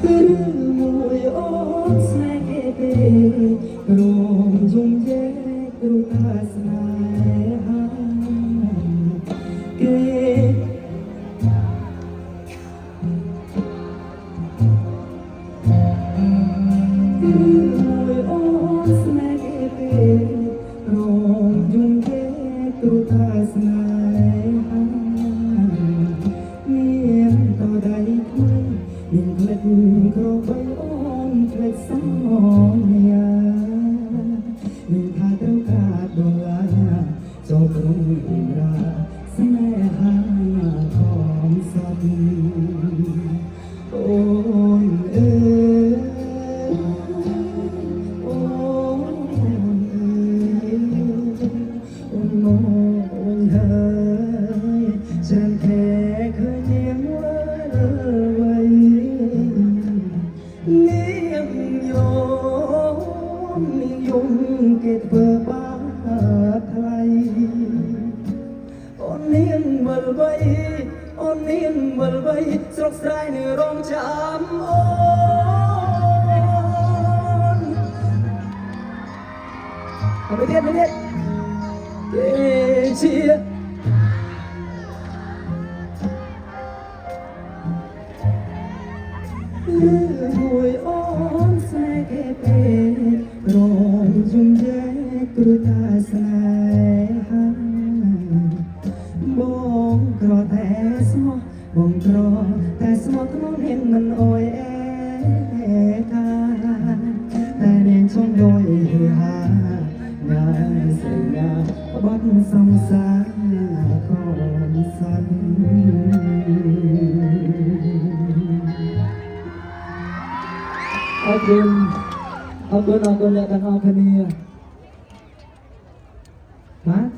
ឬមួយអូនស្នេហ៍គេទេរំយំយេគ្រូតាស្នេហាគេឬមួយអូនស្នេហ៍គេទេរំយំយេគ្រូតាស្នេហាមានតដៃថ្មីមានផ្លេចក្របីអូនផ្លេចសន្យាមានថាត្រូវការដុល្លារចូលក្រុងអ៊ីរ៉ាស្នេហាของสัตว์អូនអើយអូនអើយអូនអូនហើយចាំแค่เคยเลี้ยงไว้នាងយមនាងយមគេធ្វើបាបថ្លៃអូននាងវិលវ័យអូននាងវិលវ័យស្រុកស្រែនៅរងចាំអូនអត់ទៀតគេជាមួយអូនស្នេហ៍គេពេករំយំយេគ្រូតាស្នេហាបងក្រតែស្មោះបងក្រតែស្មោះក្នុងនាងមិនអយអេថាតែនាងចង់ដោយហាងាយសេងាបាត់សំសាកូនសាន់អរគុណអ្នកទាំងអស់គ្នាបាទ